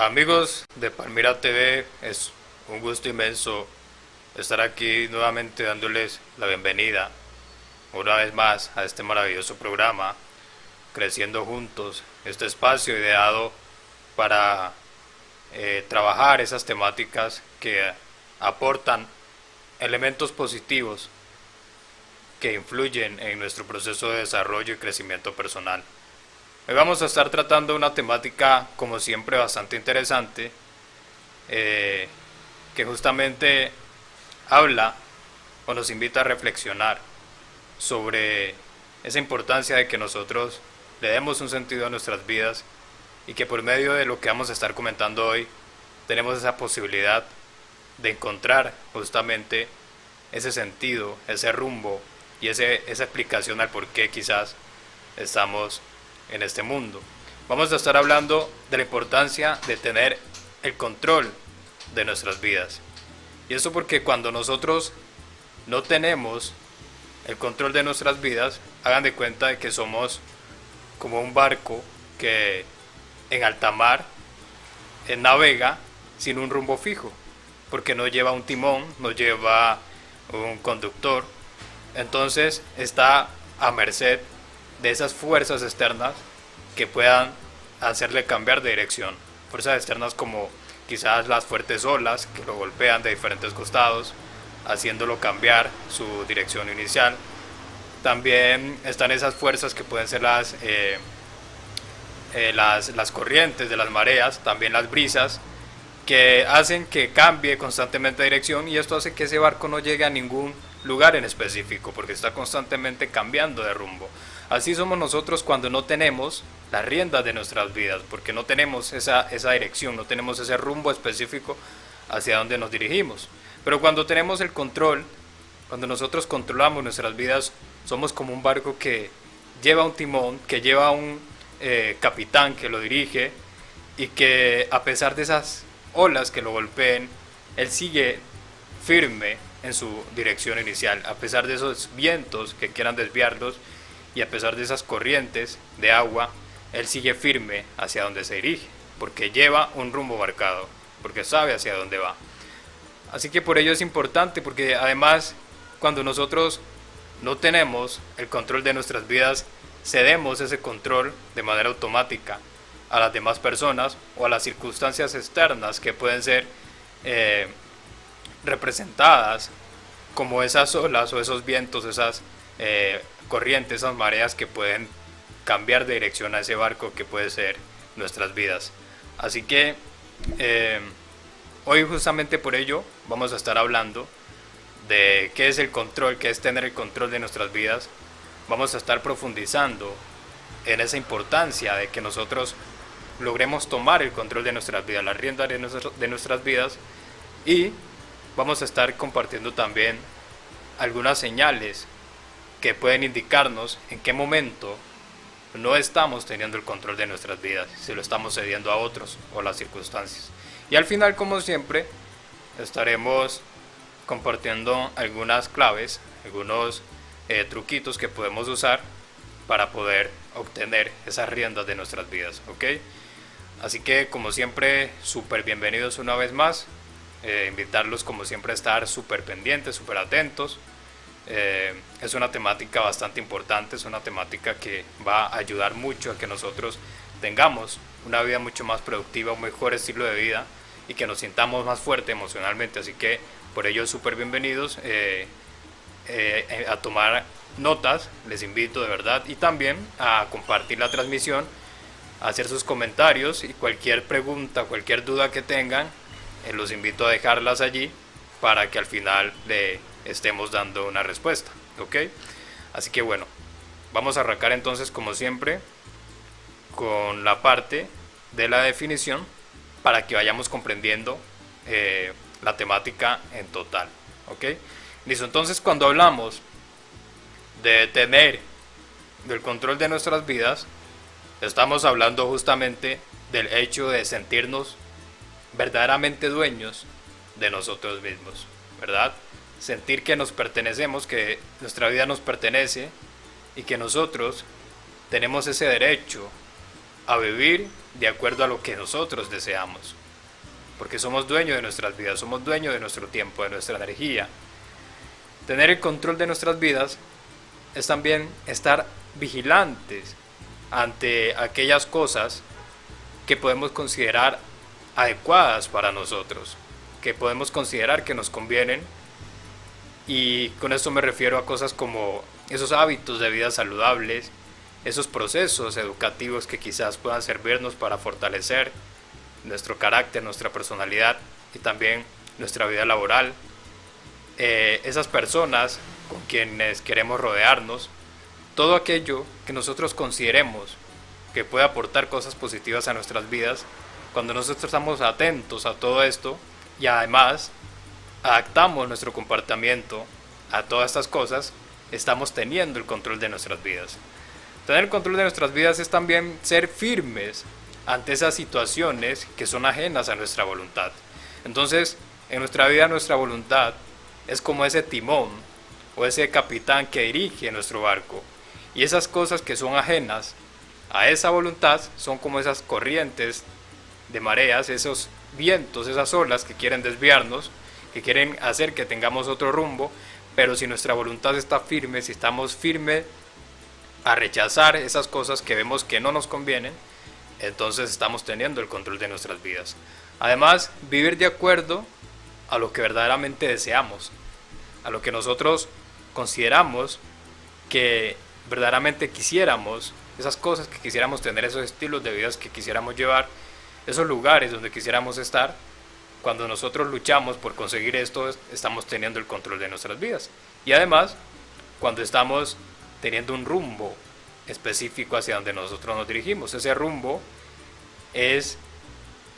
Amigos de Palmira TV, es un gusto inmenso estar aquí nuevamente dándoles la bienvenida una vez más a este maravilloso programa, Creciendo Juntos, este espacio ideado para trabajar esas temáticas que aportan elementos positivos que influyen en nuestro proceso de desarrollo y crecimiento personal. Hoy vamos a estar tratando una temática, como siempre, bastante interesante, eh, que justamente habla o nos invita a reflexionar sobre esa importancia de que nosotros le demos un sentido a nuestras vidas y que por medio de lo que vamos a estar comentando hoy tenemos esa posibilidad de encontrar justamente ese sentido, ese rumbo y esa explicación al por qué quizás estamos en este mundo. Vamos a estar hablando de la importancia de tener el control de nuestras vidas. Y eso porque cuando nosotros no tenemos el control de nuestras vidas, hagan de cuenta de que somos como un barco que en alta mar navega sin un rumbo fijo, porque no lleva un timón, no lleva un conductor, entonces está a merced de esas fuerzas externas que puedan hacerle cambiar de dirección. Fuerzas externas como quizás las fuertes olas que lo golpean de diferentes costados, haciéndolo cambiar su dirección inicial. También están esas fuerzas que pueden ser las corrientes de las mareas, también las brisas, que hacen que cambie constantemente de dirección, y esto hace que ese barco no llegue a ningún lugar en específico porque está constantemente cambiando de rumbo. Así somos nosotros cuando no tenemos las riendas de nuestras vidas, porque no tenemos esa dirección, no tenemos ese rumbo específico hacia donde nos dirigimos. Pero cuando tenemos el control, cuando nosotros controlamos nuestras vidas, somos como un barco que lleva un timón, que lleva un capitán que lo dirige, y que a pesar de esas olas que lo golpeen, él sigue firme en su dirección inicial, a pesar de esos vientos que quieran desviarlos y a pesar de esas corrientes de agua, él sigue firme hacia donde se dirige, porque lleva un rumbo marcado, porque sabe hacia dónde va. Así que por ello es importante, porque además cuando nosotros no tenemos el control de nuestras vidas, cedemos ese control de manera automática a las demás personas o a las circunstancias externas que pueden ser representadas como esas olas o esos vientos, esas corrientes, esas mareas que pueden cambiar de dirección a ese barco que puede ser nuestras vidas. Así que hoy justamente por ello vamos a estar hablando de qué es el control, qué es tener el control de nuestras vidas. Vamos a estar profundizando en esa importancia de que nosotros logremos tomar el control de nuestras vidas, las riendas de nuestras vidas, y vamos a estar compartiendo también algunas señales que pueden indicarnos en qué momento no estamos teniendo el control de nuestras vidas, si lo estamos cediendo a otros o a las circunstancias. Y al final, como siempre, estaremos compartiendo algunas claves, algunos truquitos que podemos usar para poder obtener esas riendas de nuestras vidas, ¿ok? Así que, como siempre, súper bienvenidos una vez más. Invitarlos como siempre a estar súper pendientes, súper atentos. Es una temática bastante importante, es una temática que va a ayudar mucho a que nosotros tengamos una vida mucho más productiva, un mejor estilo de vida y que nos sintamos más fuertes emocionalmente. Así que por ello súper bienvenidos a tomar notas, les invito de verdad, y también a compartir la transmisión, a hacer sus comentarios y cualquier pregunta, cualquier duda que tengan, los invito a dejarlas allí para que al final le estemos dando una respuesta, ¿ok? Así que bueno, vamos a arrancar entonces como siempre con la parte de la definición para que vayamos comprendiendo la temática en total, ¿ok? Listo, entonces cuando hablamos de tener el control de nuestras vidas, estamos hablando justamente del hecho de sentirnos verdaderamente dueños de nosotros mismos, ¿verdad? Sentir que nos pertenecemos, que nuestra vida nos pertenece y que nosotros tenemos ese derecho a vivir de acuerdo a lo que nosotros deseamos. Porque somos dueños de nuestras vidas, somos dueños de nuestro tiempo, de nuestra energía. Tener el control de nuestras vidas es también estar vigilantes ante aquellas cosas que podemos considerar adecuadas para nosotros, que podemos considerar que nos convienen, y con esto me refiero a cosas como esos hábitos de vida saludables, esos procesos educativos que quizás puedan servirnos para fortalecer nuestro carácter, nuestra personalidad y también nuestra vida laboral, esas personas con quienes queremos rodearnos, todo aquello que nosotros consideremos que puede aportar cosas positivas a nuestras vidas. Cuando nosotros estamos atentos a todo esto y además adaptamos nuestro comportamiento a todas estas cosas, estamos teniendo el control de nuestras vidas. Tener el control de nuestras vidas es también ser firmes ante esas situaciones que son ajenas a nuestra voluntad. Entonces, en nuestra vida, nuestra voluntad es como ese timón o ese capitán que dirige nuestro barco. Y esas cosas que son ajenas a esa voluntad son como esas corrientes de mareas, esos vientos, esas olas que quieren desviarnos, que quieren hacer que tengamos otro rumbo. Pero si nuestra voluntad está firme, si estamos firmes a rechazar esas cosas que vemos que no nos convienen, entonces estamos teniendo el control de nuestras vidas. Además, vivir de acuerdo a lo que verdaderamente deseamos, a lo que nosotros consideramos que verdaderamente quisiéramos, esas cosas que quisiéramos tener, esos estilos de vida que quisiéramos llevar, esos lugares donde quisiéramos estar. Cuando nosotros luchamos por conseguir esto, estamos teniendo el control de nuestras vidas. Y además, cuando estamos teniendo un rumbo específico hacia donde nosotros nos dirigimos, ese rumbo es,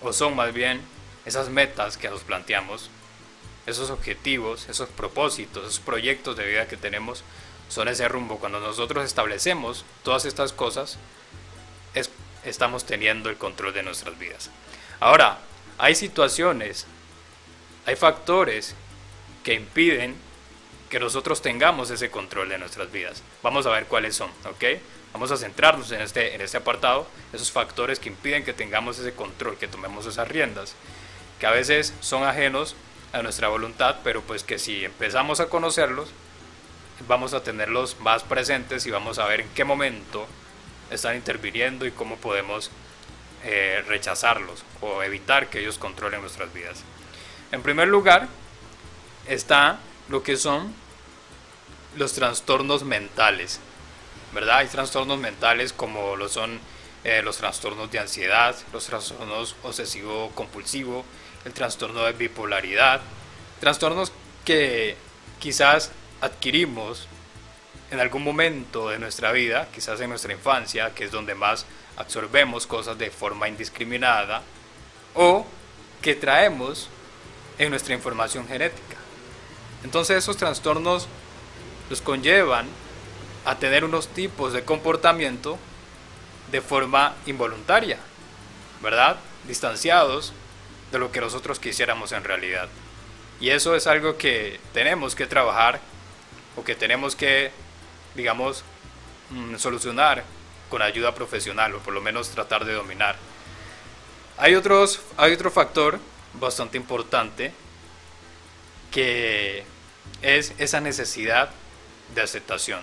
o son más bien, esas metas que nos planteamos, esos objetivos, esos propósitos, esos proyectos de vida que tenemos, son ese rumbo. Cuando nosotros establecemos todas estas cosas, estamos teniendo el control de nuestras vidas. Ahora, hay situaciones, hay factores que impiden que nosotros tengamos ese control de nuestras vidas. Vamos a ver cuáles son, ¿ok? Vamos a centrarnos en este apartado, esos factores que impiden que tengamos ese control, que tomemos esas riendas, que a veces son ajenos a nuestra voluntad, pero pues que si empezamos a conocerlos, vamos a tenerlos más presentes y vamos a ver en qué momento están interviniendo y cómo podemos rechazarlos o evitar que ellos controlen nuestras vidas. En primer lugar está lo que son los trastornos mentales, ¿verdad? Hay trastornos mentales como lo son los trastornos de ansiedad, los trastornos obsesivo-compulsivo, el trastorno de bipolaridad, trastornos que quizás adquirimos en algún momento de nuestra vida, quizás en nuestra infancia, que es donde más absorbemos cosas de forma indiscriminada, o que traemos en nuestra información genética. Entonces esos trastornos nos conllevan a tener unos tipos de comportamiento de forma involuntaria, ¿verdad? Distanciados de lo que nosotros quisiéramos en realidad. Y eso es algo que tenemos que trabajar o que tenemos que, digamos, solucionar con ayuda profesional, o por lo menos tratar de dominar. Hay otro factor bastante importante, que es esa necesidad de aceptación,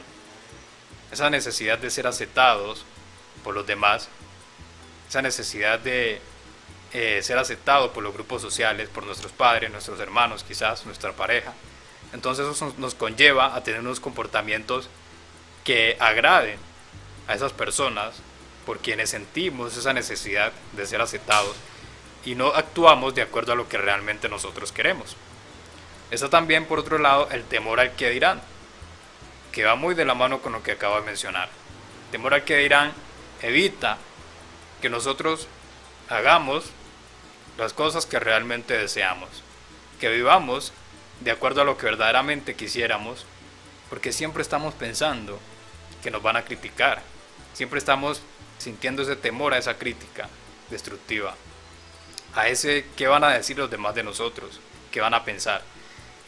esa necesidad de ser aceptados por los demás, esa necesidad de ser aceptado por los grupos sociales, por nuestros padres, nuestros hermanos, quizás nuestra pareja. Entonces eso nos conlleva a tener unos comportamientos que agraden a esas personas por quienes sentimos esa necesidad de ser aceptados y no actuamos de acuerdo a lo que realmente nosotros queremos. Está también, por otro lado, el temor al que dirán, que va muy de la mano con lo que acabo de mencionar. El temor al que dirán evita que nosotros hagamos las cosas que realmente deseamos, que vivamos de acuerdo a lo que verdaderamente quisiéramos, porque siempre estamos pensando que nos van a criticar, siempre estamos sintiendo ese temor a esa crítica destructiva, a ese qué van a decir los demás de nosotros, qué van a pensar.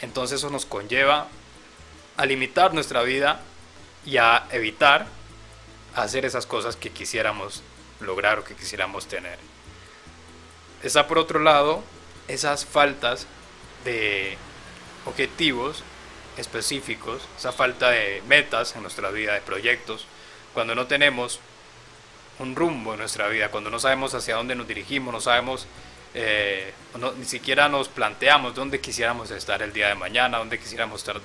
Entonces eso nos conlleva a limitar nuestra vida y a evitar hacer esas cosas que quisiéramos lograr o que quisiéramos tener. Está por otro lado esas faltas de objetivos específicos, esa falta de metas en nuestra vida, de proyectos, cuando no tenemos un rumbo en nuestra vida, cuando no sabemos hacia dónde nos dirigimos, no sabemos, ni siquiera nos planteamos dónde quisiéramos estar el día de mañana, dónde quisiéramos estar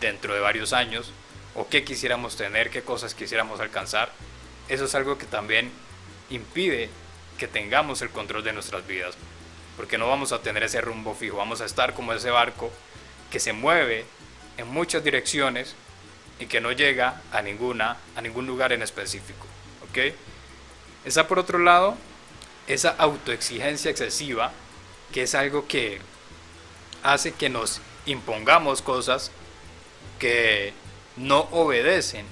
dentro de varios años, o qué quisiéramos tener, qué cosas quisiéramos alcanzar. Eso es algo que también impide que tengamos el control de nuestras vidas, porque no vamos a tener ese rumbo fijo, vamos a estar como ese barco que se mueve en muchas direcciones y que no llega a ningún lugar en específico, ¿ok? Está por otro lado esa autoexigencia excesiva, que es algo que hace que nos impongamos cosas que no obedecen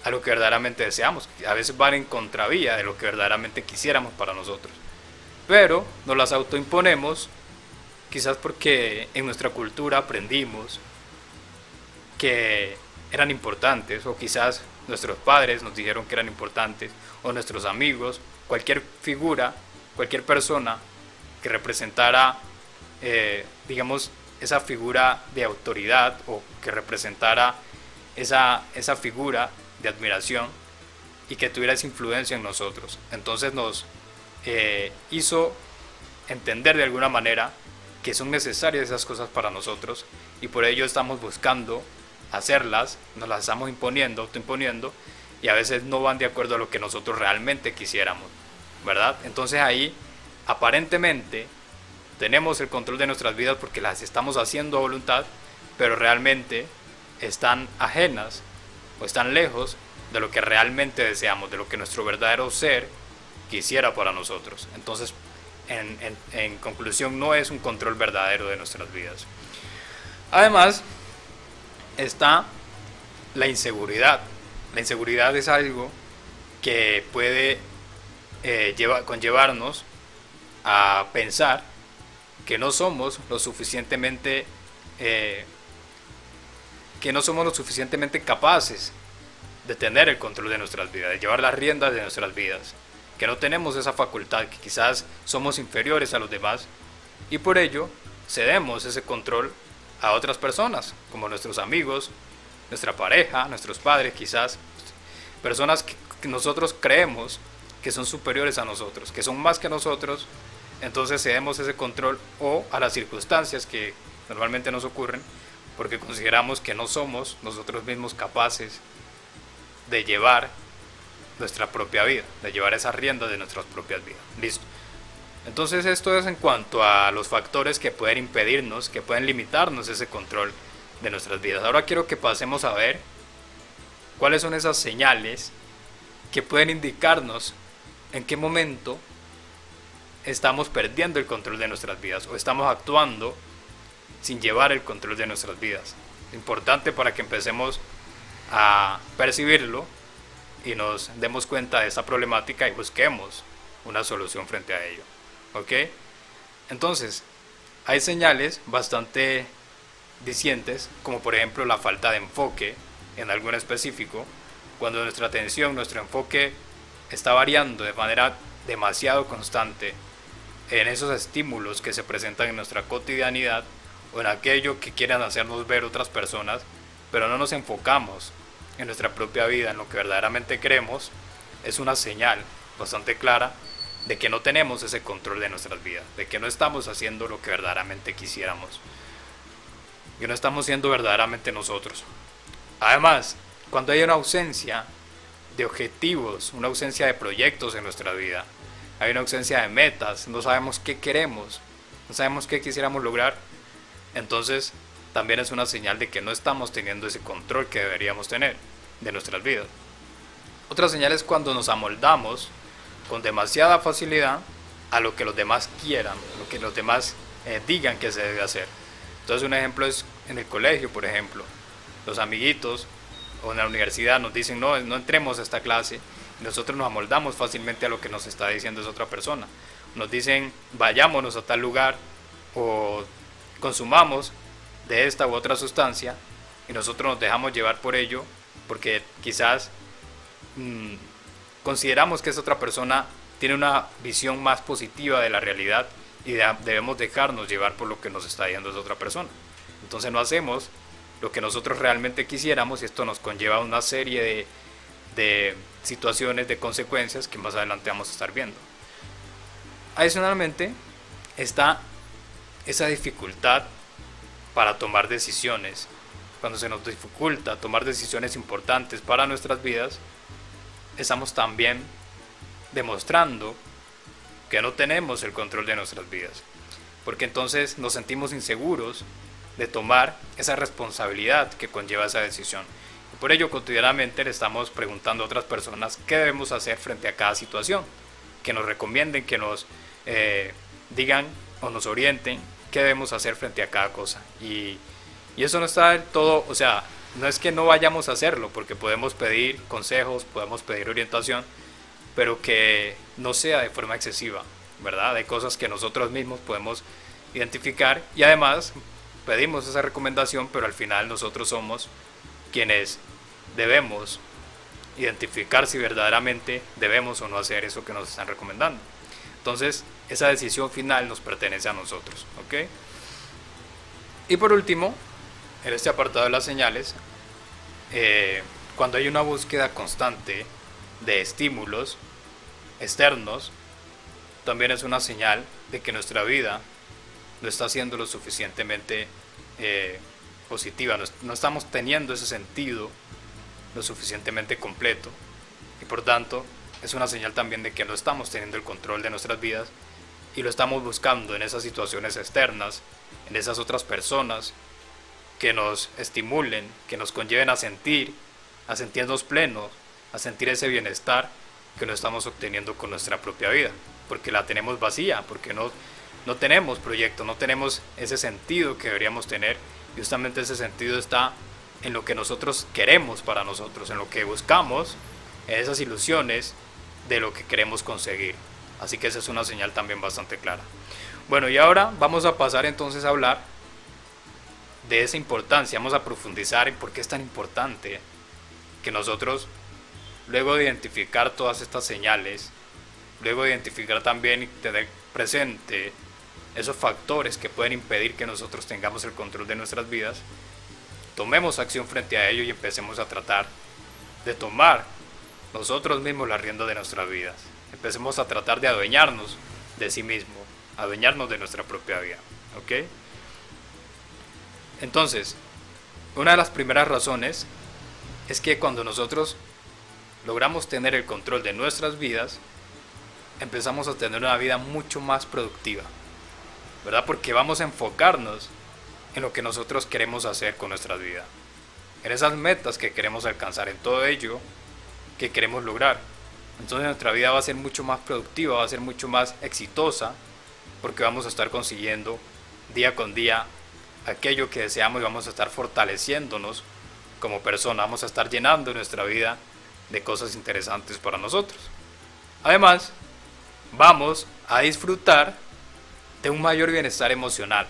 a lo que verdaderamente deseamos, que a veces van en contravía de lo que verdaderamente quisiéramos para nosotros, pero nos las autoimponemos quizás porque en nuestra cultura aprendimos que eran importantes, o quizás nuestros padres nos dijeron que eran importantes, o nuestros amigos, cualquier figura, cualquier persona que representara, digamos, esa figura de autoridad, o que representara esa figura de admiración y que tuviera esa influencia en nosotros. Entonces nos hizo entender de alguna manera que son necesarias esas cosas para nosotros, y por ello estamos buscando hacerlas, nos las estamos imponiendo, autoimponiendo, y a veces no van de acuerdo a lo que nosotros realmente quisiéramos, ¿verdad? Entonces ahí aparentemente tenemos el control de nuestras vidas porque las estamos haciendo a voluntad, pero realmente están ajenas o están lejos de lo que realmente deseamos, de lo que nuestro verdadero ser quisiera para nosotros. Entonces, en conclusión, no es un control verdadero de nuestras vidas. Además, está la inseguridad. La inseguridad es algo que puede conllevarnos a pensar que no somos lo suficientemente capaces de tener el control de nuestras vidas, de llevar las riendas de nuestras vidas, que no tenemos esa facultad, que quizás somos inferiores a los demás, y por ello cedemos ese control a otras personas, como nuestros amigos, nuestra pareja, nuestros padres, quizás personas que nosotros creemos que son superiores a nosotros, que son más que nosotros. Entonces cedemos ese control, o a las circunstancias que normalmente nos ocurren, porque consideramos que no somos nosotros mismos capaces de llevar nuestra propia vida, de llevar esas riendas de nuestras propias vidas. Listo. Entonces esto es en cuanto a los factores que pueden impedirnos, que pueden limitarnos ese control de nuestras vidas. Ahora quiero que pasemos a ver cuáles son esas señales que pueden indicarnos en qué momento estamos perdiendo el control de nuestras vidas o estamos actuando sin llevar el control de nuestras vidas. Importante para que empecemos a percibirlo y nos demos cuenta de esta problemática y busquemos una solución frente a ello. ¿Ok? Entonces, hay señales bastante dicientes, como por ejemplo la falta de enfoque en algo en específico, cuando nuestra atención, nuestro enfoque está variando de manera demasiado constante en esos estímulos que se presentan en nuestra cotidianidad o en aquello que quieren hacernos ver otras personas, pero no nos enfocamos en nuestra propia vida, en lo que verdaderamente queremos. Es una señal bastante clara de que no tenemos ese control de nuestras vidas, de que no estamos haciendo lo que verdaderamente quisiéramos, que no estamos siendo verdaderamente nosotros. Además, cuando hay una ausencia de objetivos, una ausencia de proyectos en nuestra vida, hay una ausencia de metas, no sabemos qué queremos, no sabemos qué quisiéramos lograr, entonces también es una señal de que no estamos teniendo ese control que deberíamos tener de nuestras vidas. Otra señal es cuando nos amoldamos con demasiada facilidad a lo que los demás quieran, lo que los demás digan que se debe hacer. Entonces un ejemplo es en el colegio, por ejemplo, los amiguitos o en la universidad nos dicen no entremos a esta clase, y nosotros nos amoldamos fácilmente a lo que nos está diciendo esa otra persona. Nos dicen vayámonos a tal lugar o consumamos de esta u otra sustancia, y nosotros nos dejamos llevar por ello porque quizás consideramos que esa otra persona tiene una visión más positiva de la realidad y debemos dejarnos llevar por lo que nos está diciendo esa otra persona. Entonces no hacemos lo que nosotros realmente quisiéramos y esto nos conlleva una serie de situaciones, de consecuencias que más adelante vamos a estar viendo. Adicionalmente está esa dificultad para tomar decisiones. Cuando se nos dificulta tomar decisiones importantes para nuestras vidas, estamos también demostrando que no tenemos el control de nuestras vidas, porque entonces nos sentimos inseguros de tomar esa responsabilidad que conlleva esa decisión. Y por ello cotidianamente le estamos preguntando a otras personas qué debemos hacer frente a cada situación, que nos recomienden, que nos digan o nos orienten qué debemos hacer frente a cada cosa. Y eso no está del todo, o sea, no es que no vayamos a hacerlo, porque podemos pedir consejos, podemos pedir orientación, pero que no sea de forma excesiva, ¿verdad? Hay cosas que nosotros mismos podemos identificar y además pedimos esa recomendación, pero al final nosotros somos quienes debemos identificar si verdaderamente debemos o no hacer eso que nos están recomendando. Entonces, esa decisión final nos pertenece a nosotros, ¿ok? Y por último, en este apartado de las señales, cuando hay una búsqueda constante de estímulos externos, también es una señal de que nuestra vida no está siendo lo suficientemente positiva, no estamos teniendo ese sentido lo suficientemente completo y por tanto es una señal también de que no estamos teniendo el control de nuestras vidas y lo estamos buscando en esas situaciones externas, en esas otras personas que nos estimulen, que nos conlleven a sentirnos plenos, a sentir ese bienestar que no estamos obteniendo con nuestra propia vida, porque la tenemos vacía, porque no tenemos proyecto, no tenemos ese sentido que deberíamos tener y justamente ese sentido está en lo que nosotros queremos para nosotros, en lo que buscamos, en esas ilusiones de lo que queremos conseguir. Así que esa es una señal también bastante clara. Bueno, y ahora vamos a pasar entonces a hablar de esa importancia, vamos a profundizar en por qué es tan importante que nosotros, luego de identificar todas estas señales, luego de identificar también y tener presente esos factores que pueden impedir que nosotros tengamos el control de nuestras vidas, tomemos acción frente a ello y empecemos a tratar de tomar nosotros mismos la rienda de nuestras vidas. Empecemos a tratar de adueñarnos de sí mismo, adueñarnos de nuestra propia vida, ¿ok? Entonces, una de las primeras razones es que cuando nosotros logramos tener el control de nuestras vidas, empezamos a tener una vida mucho más productiva, ¿verdad? Porque vamos a enfocarnos en lo que nosotros queremos hacer con nuestra vida, en esas metas que queremos alcanzar, en todo ello que queremos lograr. Entonces nuestra vida va a ser mucho más productiva, va a ser mucho más exitosa, porque vamos a estar consiguiendo día con día aquello que deseamos y vamos a estar fortaleciéndonos como persona, vamos a estar llenando nuestra vida de cosas interesantes para nosotros. Además, vamos a disfrutar de un mayor bienestar emocional,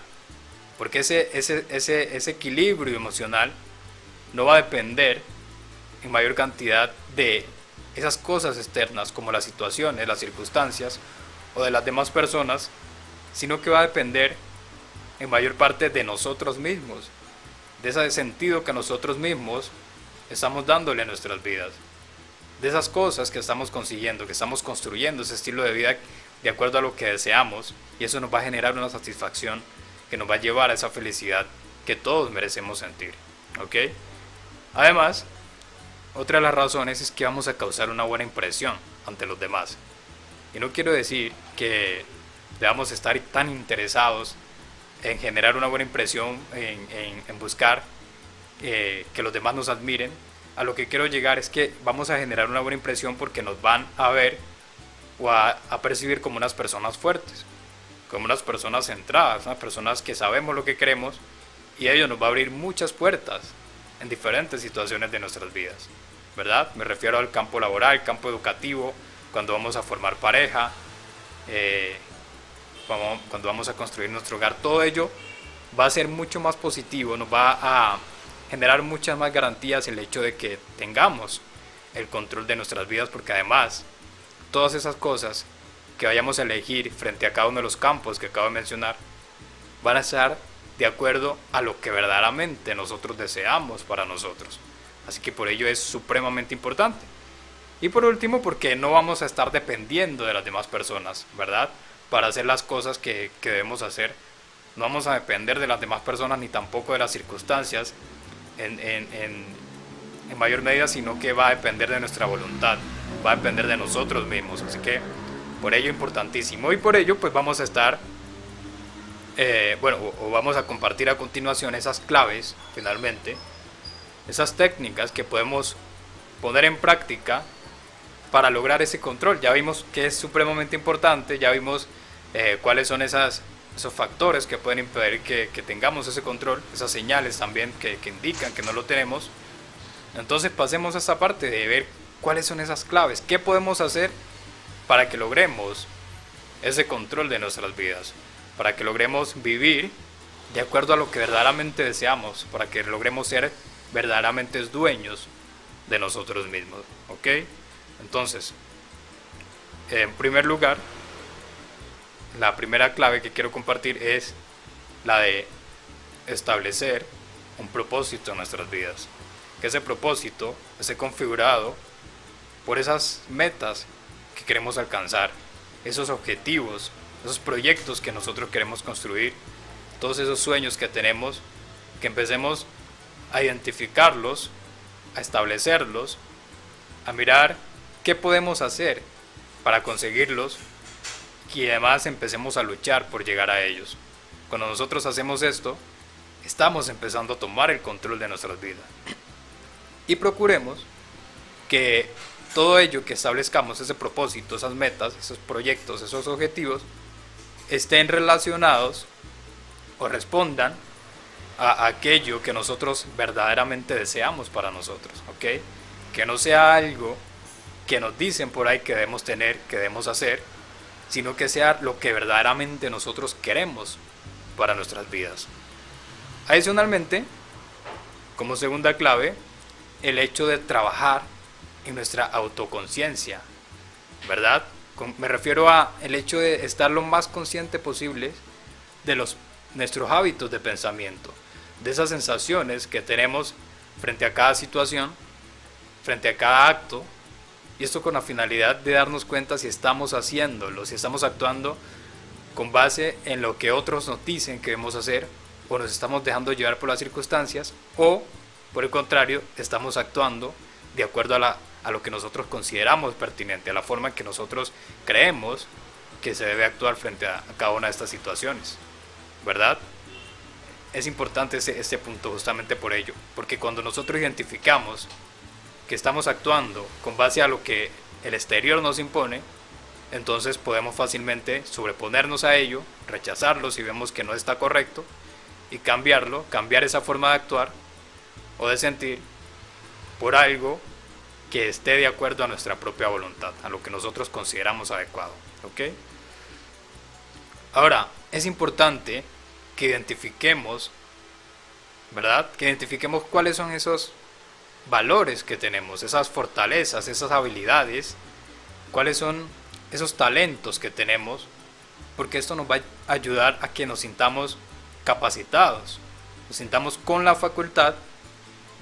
porque ese equilibrio emocional no va a depender en mayor cantidad de esas cosas externas como las situaciones, las circunstancias o de las demás personas, sino que va a depender en mayor parte de nosotros mismos, de ese sentido que nosotros mismos estamos dándole a nuestras vidas, de esas cosas que estamos consiguiendo, que estamos construyendo ese estilo de vida de acuerdo a lo que deseamos, y eso nos va a generar una satisfacción que nos va a llevar a esa felicidad que todos merecemos sentir, ¿ok? Además, otra de las razones es que vamos a causar una buena impresión ante los demás. Y no quiero decir que debamos estar tan interesados en generar una buena impresión, en buscar que los demás nos admiren. A lo que quiero llegar es que vamos a generar una buena impresión porque nos van a ver o a percibir como unas personas fuertes, como unas personas centradas, unas personas que sabemos lo que queremos, y ello nos va a abrir muchas puertas en diferentes situaciones de nuestras vidas, ¿verdad? Me refiero al campo laboral, campo educativo, cuando vamos a formar pareja, cuando vamos a construir nuestro hogar. Todo ello va a ser mucho más positivo, nos va a generar muchas más garantías el hecho de que tengamos el control de nuestras vidas, porque además todas esas cosas que vayamos a elegir frente a cada uno de los campos que acabo de mencionar van a estar de acuerdo a lo que verdaderamente nosotros deseamos para nosotros. Así que por ello es supremamente importante. Y por último, porque no vamos a estar dependiendo de las demás personas, ¿verdad? Para hacer las cosas que debemos hacer. No vamos a depender de las demás personas ni tampoco de las circunstancias en mayor medida, sino que va a depender de nuestra voluntad, va a depender de nosotros mismos. Así que por ello importantísimo. Y por ello pues vamos a estar, o vamos a compartir a continuación esas claves, finalmente, esas técnicas que podemos poner en práctica para lograr ese control. Ya vimos que es supremamente importante, ya vimos cuáles son esos factores que pueden impedir que tengamos ese control, esas señales también que indican que no lo tenemos. Entonces pasemos a esta parte de ver cuáles son esas claves, qué podemos hacer para que logremos ese control de nuestras vidas, para que logremos vivir de acuerdo a lo que verdaderamente deseamos, para que logremos ser verdaderamente dueños de nosotros mismos, ¿ok? Entonces, en primer lugar, la primera clave que quiero compartir es la de establecer un propósito en nuestras vidas. Que ese propósito esté configurado por esas metas que queremos alcanzar, esos objetivos, esos proyectos que nosotros queremos construir, todos esos sueños que tenemos, que empecemos a identificarlos, a establecerlos, a mirar qué podemos hacer para conseguirlos y además empecemos a luchar por llegar a ellos. Cuando nosotros hacemos esto, estamos empezando a tomar el control de nuestras vidas. Y procuremos que todo ello que establezcamos, ese propósito, esas metas, esos proyectos, esos objetivos, estén relacionados o respondan a aquello que nosotros verdaderamente deseamos para nosotros, ¿ok? Que no sea algo que nos dicen por ahí que debemos tener, que debemos hacer, sino que sea lo que verdaderamente nosotros queremos para nuestras vidas. Adicionalmente, como segunda clave, el hecho de trabajar en nuestra autoconciencia, ¿verdad? Me refiero a el hecho de estar lo más consciente posible de nuestros hábitos de pensamiento, de esas sensaciones que tenemos frente a cada situación, frente a cada acto, y esto con la finalidad de darnos cuenta si estamos haciéndolo, si estamos actuando con base en lo que otros nos dicen que debemos hacer, o nos estamos dejando llevar por las circunstancias, o por el contrario, estamos actuando de acuerdo a lo que nosotros consideramos pertinente, a la forma en que nosotros creemos que se debe actuar frente a cada una de estas situaciones, ¿verdad? Es importante este punto justamente por ello, porque cuando nosotros identificamos que estamos actuando con base a lo que el exterior nos impone, entonces podemos fácilmente sobreponernos a ello, rechazarlo si vemos que no está correcto y cambiar esa forma de actuar o de sentir por algo que esté de acuerdo a nuestra propia voluntad, a lo que nosotros consideramos adecuado, ¿ok? Ahora, es importante que identifiquemos, ¿verdad? Que identifiquemos cuáles son esos valores que tenemos, esas fortalezas, esas habilidades, cuáles son esos talentos que tenemos, porque esto nos va a ayudar a que nos sintamos capacitados, nos sintamos con la facultad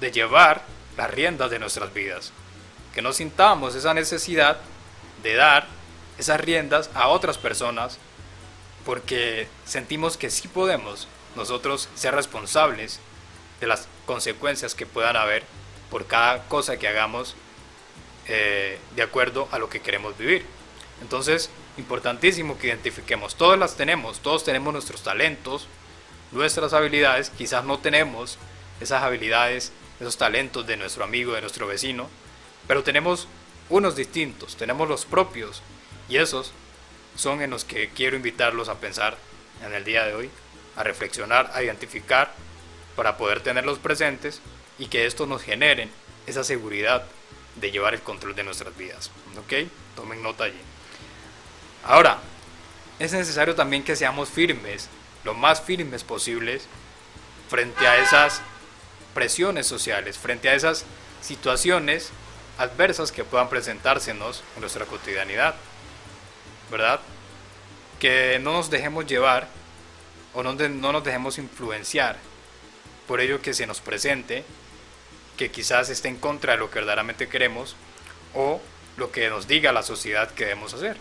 de llevar las riendas de nuestras vidas, que no sintamos esa necesidad de dar esas riendas a otras personas, porque sentimos que sí podemos nosotros ser responsables de las consecuencias que puedan haber por cada cosa que hagamos de acuerdo a lo que queremos vivir. Entonces, importantísimo que identifiquemos, todos tenemos nuestros talentos, nuestras habilidades, quizás no tenemos esas habilidades, esos talentos de nuestro amigo, de nuestro vecino, pero tenemos unos distintos, tenemos los propios, y esos son en los que quiero invitarlos a pensar en el día de hoy, a reflexionar, a identificar, para poder tenerlos presentes y que esto nos genere esa seguridad de llevar el control de nuestras vidas, ¿ok? Tomen nota allí. Ahora, es necesario también que seamos firmes, lo más firmes posibles, frente a esas presiones sociales, frente a esas situaciones adversas que puedan presentársenos en nuestra cotidianidad, ¿verdad? Que no nos dejemos llevar o no nos dejemos influenciar por ello que se nos presente, que quizás esté en contra de lo que verdaderamente queremos o lo que nos diga la sociedad que debemos hacer.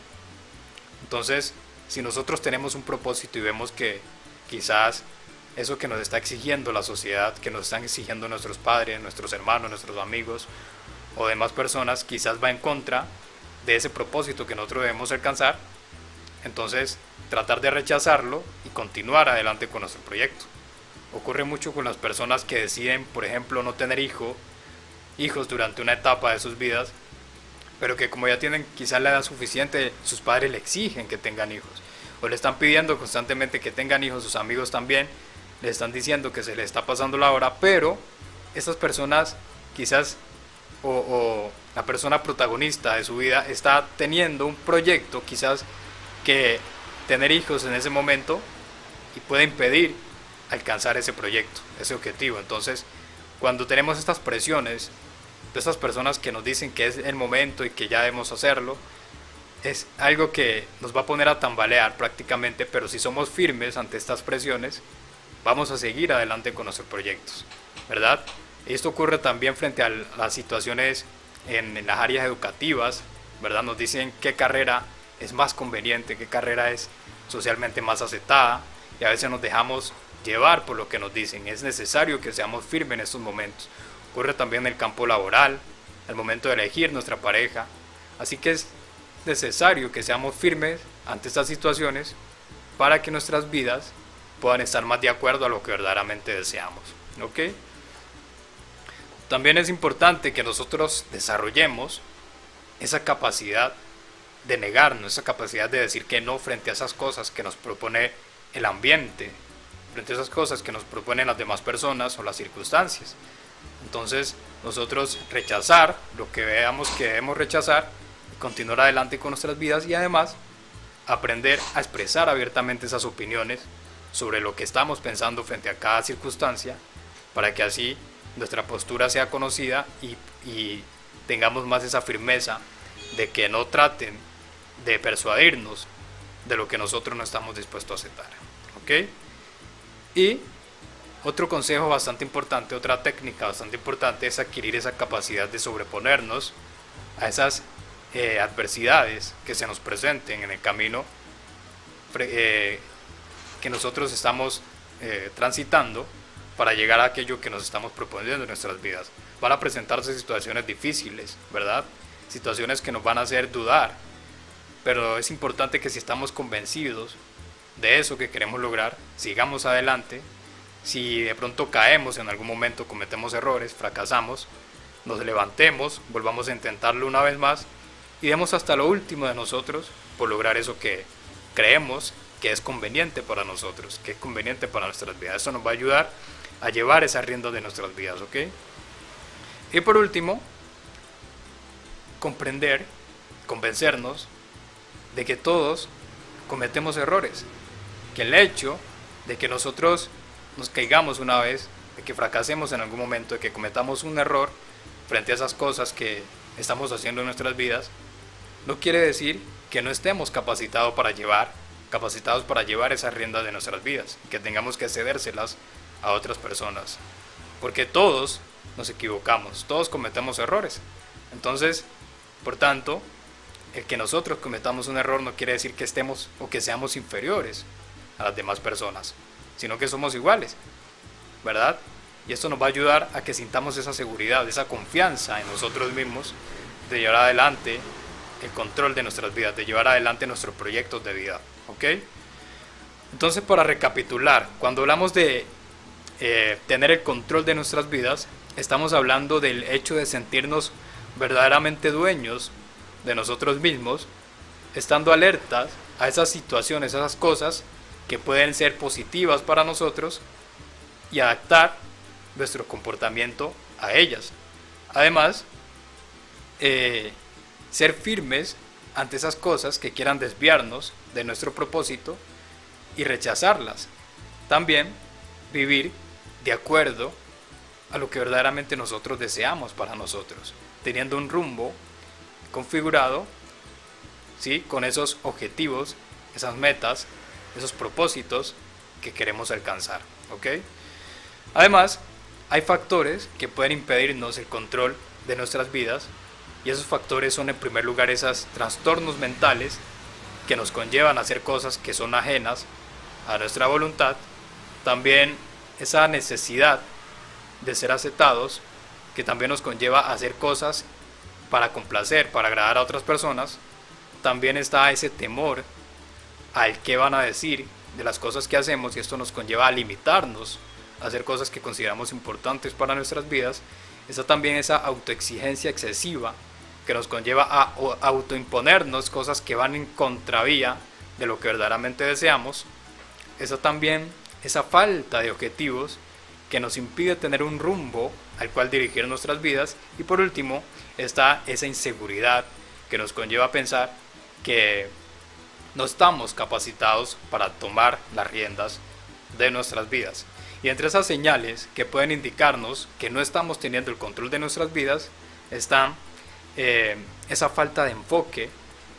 Entonces, si nosotros tenemos un propósito y vemos que quizás eso que nos está exigiendo la sociedad, que nos están exigiendo nuestros padres, nuestros hermanos, nuestros amigos o demás personas, quizás va en contra de ese propósito que nosotros debemos alcanzar, entonces tratar de rechazarlo y continuar adelante con nuestro proyecto. Ocurre mucho con las personas que deciden, por ejemplo, no tener hijos durante una etapa de sus vidas, pero que como ya tienen quizás la edad suficiente, sus padres le exigen que tengan hijos, o le están pidiendo constantemente que tengan hijos, sus amigos también le están diciendo que se le está pasando la hora, pero estas personas quizás, o la persona protagonista de su vida está teniendo un proyecto quizás que tener hijos en ese momento y puede impedir alcanzar ese proyecto, ese objetivo. Entonces, cuando tenemos estas presiones de estas personas que nos dicen que es el momento y que ya debemos hacerlo, es algo que nos va a poner a tambalear prácticamente, pero si somos firmes ante estas presiones, vamos a seguir adelante con nuestros proyectos, ¿verdad? Esto ocurre también frente a las situaciones en las áreas educativas, ¿verdad? Nos dicen qué carrera es más conveniente, qué carrera es socialmente más aceptada, y a veces nos dejamos llevar por lo que nos dicen. Es necesario que seamos firmes en estos momentos. Ocurre también en el campo laboral, al momento de elegir nuestra pareja. Así que es necesario que seamos firmes ante estas situaciones para que nuestras vidas puedan estar más de acuerdo a lo que verdaderamente deseamos. ¿Ok? También es importante que nosotros desarrollemos esa capacidad de negarnos, esa capacidad de decir que no frente a esas cosas que nos propone el ambiente, frente a esas cosas que nos proponen las demás personas o las circunstancias. Entonces, nosotros rechazar lo que veamos que debemos rechazar, continuar adelante con nuestras vidas y además aprender a expresar abiertamente esas opiniones sobre lo que estamos pensando frente a cada circunstancia, para que así nuestra postura sea conocida y tengamos más esa firmeza de que no traten de persuadirnos de lo que nosotros no estamos dispuestos a aceptar. ¿Ok? Y otro consejo bastante importante, otra técnica bastante importante es adquirir esa capacidad de sobreponernos a esas adversidades que se nos presenten en el camino que nosotros estamos transitando para llegar a aquello que nos estamos proponiendo en nuestras vidas. Van a presentarse situaciones difíciles, ¿verdad? Situaciones que nos van a hacer dudar, pero es importante que si estamos convencidos de eso que queremos lograr, sigamos adelante. Si de pronto caemos en algún momento, cometemos errores, fracasamos, nos levantemos, volvamos a intentarlo una vez más y demos hasta lo último de nosotros por lograr eso que creemos que es conveniente para nosotros, que es conveniente para nuestras vidas. Eso nos va a ayudar a llevar esa rienda de nuestras vidas, ¿ok? Y por último, comprender, convencernos de que todos cometemos errores, que el hecho de que nosotros nos caigamos una vez, de que fracasemos en algún momento, de que cometamos un error frente a esas cosas que estamos haciendo en nuestras vidas, no quiere decir que no estemos capacitados para llevar esas riendas de nuestras vidas, que tengamos que cedérselas a otras personas, porque todos nos equivocamos, todos cometemos errores. Entonces, por tanto, el que nosotros cometamos un error no quiere decir que estemos o que seamos inferiores a las demás personas, sino que somos iguales, ¿verdad? Y esto nos va a ayudar a que sintamos esa seguridad, esa confianza en nosotros mismos de llevar adelante el control de nuestras vidas, de llevar adelante nuestros proyectos de vida, ¿ok? Entonces, para recapitular, cuando hablamos de tener el control de nuestras vidas, estamos hablando del hecho de sentirnos verdaderamente dueños de nosotros mismos, estando alertas a esas situaciones, a esas cosas que pueden ser positivas para nosotros y adaptar nuestro comportamiento a ellas. Además, ser firmes ante esas cosas que quieran desviarnos de nuestro propósito y rechazarlas. También vivir de acuerdo a lo que verdaderamente nosotros deseamos para nosotros. teniendo un rumbo configurado, ¿sí? Con esos objetivos, esas metas, esos propósitos que queremos alcanzar, ¿ok? Además, hay factores que pueden impedirnos el control de nuestras vidas, y esos factores son en primer lugar esos trastornos mentales que nos conllevan a hacer cosas que son ajenas a nuestra voluntad. También esa necesidad de ser aceptados, que también nos conlleva a hacer cosas para complacer, para agradar a otras personas. También está ese temor al qué van a decir de las cosas que hacemos, y esto nos conlleva a limitarnos a hacer cosas que consideramos importantes para nuestras vidas. Está también esa autoexigencia excesiva que nos conlleva a autoimponernos cosas que van en contravía de lo que verdaderamente deseamos. Está también esa falta de objetivos que nos impide tener un rumbo al cual dirigir nuestras vidas. Y por último está esa inseguridad que nos conlleva a pensar que no estamos capacitados para tomar las riendas de nuestras vidas. Y entre esas señales que pueden indicarnos que no estamos teniendo el control de nuestras vidas está esa falta de enfoque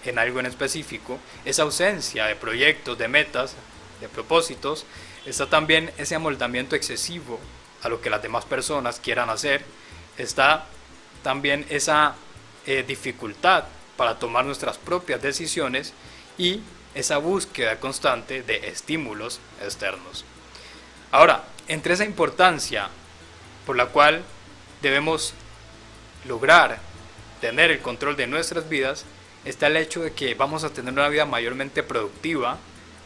en algo en específico, esa ausencia de proyectos, de metas, de propósitos. Está también ese amoldamiento excesivo a lo que las demás personas quieran hacer. Está también esa dificultad para tomar nuestras propias decisiones y esa búsqueda constante de estímulos externos. Ahora, entre esa importancia por la cual debemos lograr tener el control de nuestras vidas, está el hecho de que vamos a tener una vida mayormente productiva,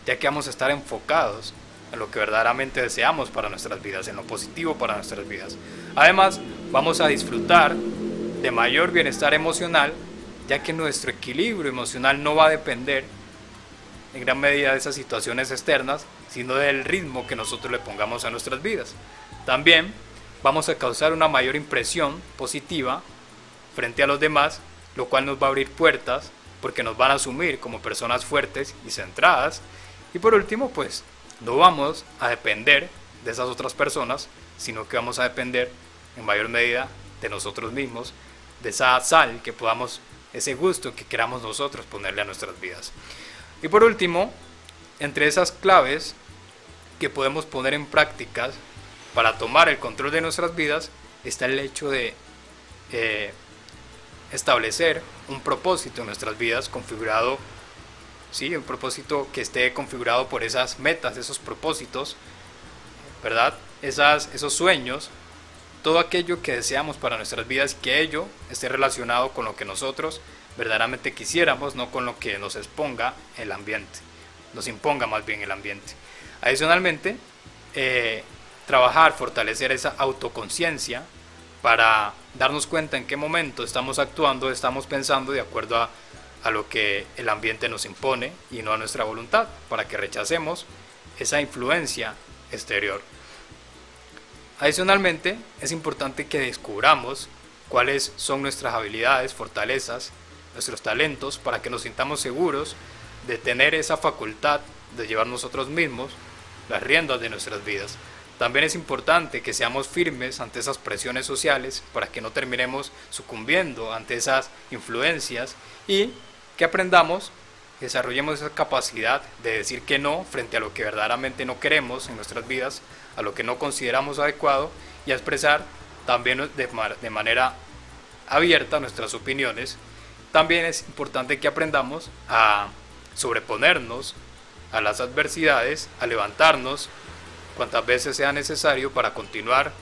ya que vamos a estar enfocados en lo que verdaderamente deseamos para nuestras vidas, en lo positivo para nuestras vidas. Además, vamos a disfrutar de mayor bienestar emocional, ya que nuestro equilibrio emocional no va a depender en gran medida de esas situaciones externas, sino del ritmo que nosotros le pongamos a nuestras vidas. También vamos a causar una mayor impresión positiva frente a los demás, lo cual nos va a abrir puertas porque nos van a asumir como personas fuertes y centradas. Y por último, pues no vamos a depender de esas otras personas, sino que vamos a depender en mayor medida de nosotros mismos, de esa sal que podamos, ese gusto que queramos nosotros ponerle a nuestras vidas. Y por último, entre esas claves que podemos poner en prácticas para tomar el control de nuestras vidas está el hecho de establecer un propósito en nuestras vidas configurado, ¿sí? Un propósito que esté configurado por esas metas, esos propósitos, ¿verdad? Esos sueños, todo aquello que deseamos para nuestras vidas, que ello esté relacionado con lo que nosotros verdaderamente quisiéramos, no con lo que nos exponga el ambiente, nos imponga más bien el ambiente. Adicionalmente, trabajar, fortalecer esa autoconciencia para darnos cuenta en qué momento estamos actuando, estamos pensando de acuerdo a lo que el ambiente nos impone y no a nuestra voluntad, para que rechacemos esa influencia exterior. Adicionalmente, es importante que descubramos cuáles son nuestras habilidades, fortalezas, nuestros talentos, para que nos sintamos seguros de tener esa facultad de llevar nosotros mismos las riendas de nuestras vidas. También es importante que seamos firmes ante esas presiones sociales para que no terminemos sucumbiendo ante esas influencias y que aprendamos, desarrollemos esa capacidad de decir que no frente a lo que verdaderamente no queremos en nuestras vidas, a lo que no consideramos adecuado, y a expresar también de manera abierta nuestras opiniones. También es importante que aprendamos a sobreponernos a las adversidades, a levantarnos cuantas veces sea necesario para continuar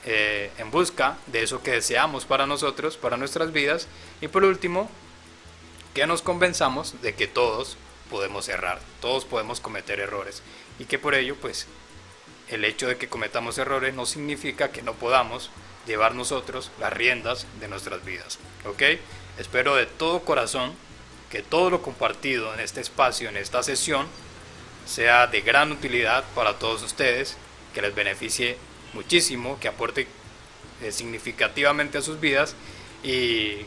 en busca de eso que deseamos para nosotros, para nuestras vidas. Y por último, que nos convenzamos de que todos podemos errar, todos podemos cometer errores, y que por ello, pues, el hecho de que cometamos errores no significa que no podamos llevar nosotros las riendas de nuestras vidas, ¿ok? Espero de todo corazón que todo lo compartido en este espacio, en esta sesión, sea de gran utilidad para todos ustedes, que les beneficie muchísimo, que aporte significativamente a sus vidas, y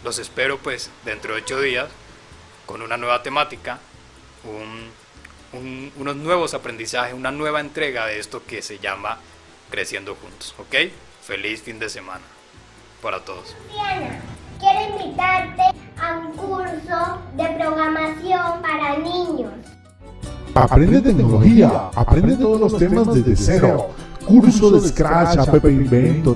los espero pues dentro de 8 días con una nueva temática, unos nuevos aprendizajes, una nueva entrega de esto que se llama Creciendo Juntos, ¿ok? Feliz fin de semana. para todos. Diana, quiero invitarte a un curso de programación para niños. Aprende tecnología, aprende todos los temas desde cero. Curso de Scratch, App Invento,